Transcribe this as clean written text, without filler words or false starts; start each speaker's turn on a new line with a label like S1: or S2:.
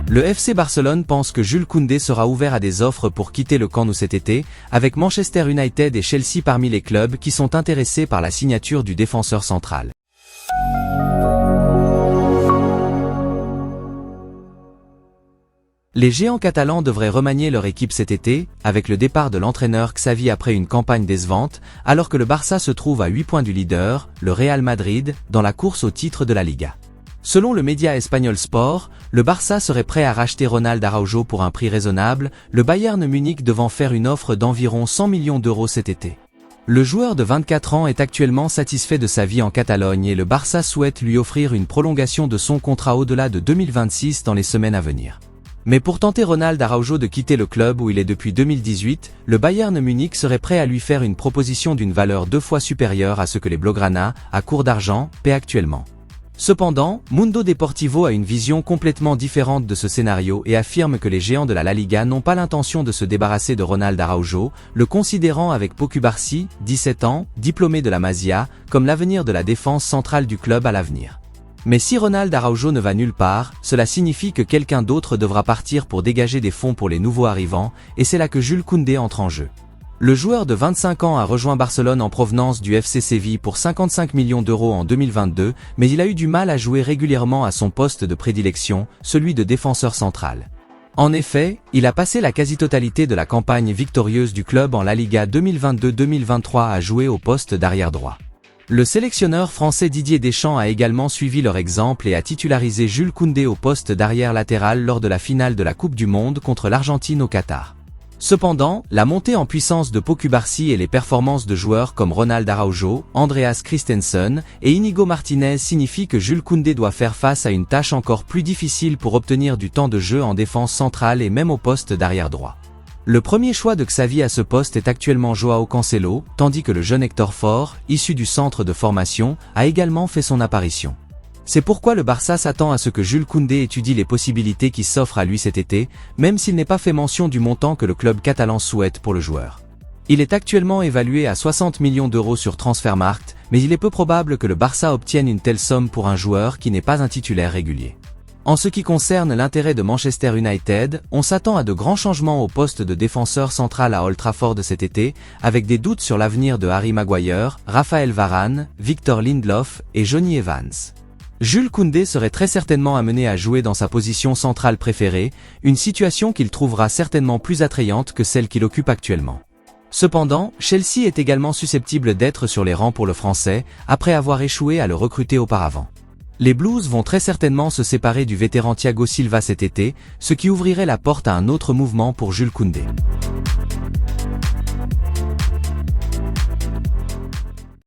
S1: Le FC Barcelone pense que Jules Koundé sera ouvert à des offres pour quitter le Camp Nou cet été, avec Manchester United et Chelsea parmi les clubs qui sont intéressés par la signature du défenseur central. Les géants catalans devraient remanier leur équipe cet été, avec le départ de l'entraîneur Xavi après une campagne décevante, alors que le Barça se trouve à 8 points du leader, le Real Madrid, dans la course au titre de la Liga. Selon le média espagnol Sport, le Barça serait prêt à racheter Ronald Araujo pour un prix raisonnable, le Bayern Munich devant faire une offre d'environ 100 millions d'euros cet été. Le joueur de 24 ans est actuellement satisfait de sa vie en Catalogne et le Barça souhaite lui offrir une prolongation de son contrat au-delà de 2026 dans les semaines à venir. Mais pour tenter Ronald Araujo de quitter le club où il est depuis 2018, le Bayern Munich serait prêt à lui faire une proposition d'une valeur 2 fois supérieure à ce que les Blaugrana, à court d'argent, paient actuellement. Cependant, Mundo Deportivo a une vision complètement différente de ce scénario et affirme que les géants de la Liga n'ont pas l'intention de se débarrasser de Ronald Araujo, le considérant avec Pau Cubarsí, 17 ans, diplômé de la Masia, comme l'avenir de la défense centrale du club à l'avenir. Mais si Ronald Araujo ne va nulle part, cela signifie que quelqu'un d'autre devra partir pour dégager des fonds pour les nouveaux arrivants, et c'est là que Jules Koundé entre en jeu. Le joueur de 25 ans a rejoint Barcelone en provenance du FC Séville pour 55 millions d'euros en 2022, mais il a eu du mal à jouer régulièrement à son poste de prédilection, celui de défenseur central. En effet, il a passé la quasi-totalité de la campagne victorieuse du club en La Liga 2022-2023 à jouer au poste d'arrière droit. Le sélectionneur français Didier Deschamps a également suivi leur exemple et a titularisé Jules Koundé au poste d'arrière latéral lors de la finale de la Coupe du Monde contre l'Argentine au Qatar. Cependant, la montée en puissance de Pau Cubarsí et les performances de joueurs comme Ronald Araujo, Andreas Christensen et Inigo Martinez signifient que Jules Koundé doit faire face à une tâche encore plus difficile pour obtenir du temps de jeu en défense centrale et même au poste d'arrière droit. Le premier choix de Xavi à ce poste est actuellement Joao Cancelo, tandis que le jeune Hector Ford, issu du centre de formation, a également fait son apparition. C'est pourquoi le Barça s'attend à ce que Jules Koundé étudie les possibilités qui s'offrent à lui cet été, même s'il n'est pas fait mention du montant que le club catalan souhaite pour le joueur. Il est actuellement évalué à 60 millions d'euros sur Transfermarkt, mais il est peu probable que le Barça obtienne une telle somme pour un joueur qui n'est pas un titulaire régulier. En ce qui concerne l'intérêt de Manchester United, on s'attend à de grands changements au poste de défenseur central à Old Trafford cet été, avec des doutes sur l'avenir de Harry Maguire, Raphaël Varane, Victor Lindelof et Jonny Evans. Jules Koundé serait très certainement amené à jouer dans sa position centrale préférée, une situation qu'il trouvera certainement plus attrayante que celle qu'il occupe actuellement. Cependant, Chelsea est également susceptible d'être sur les rangs pour le Français, après avoir échoué à le recruter auparavant. Les Blues vont très certainement se séparer du vétéran Thiago Silva cet été, ce qui ouvrirait la porte à un autre mouvement pour Jules Koundé.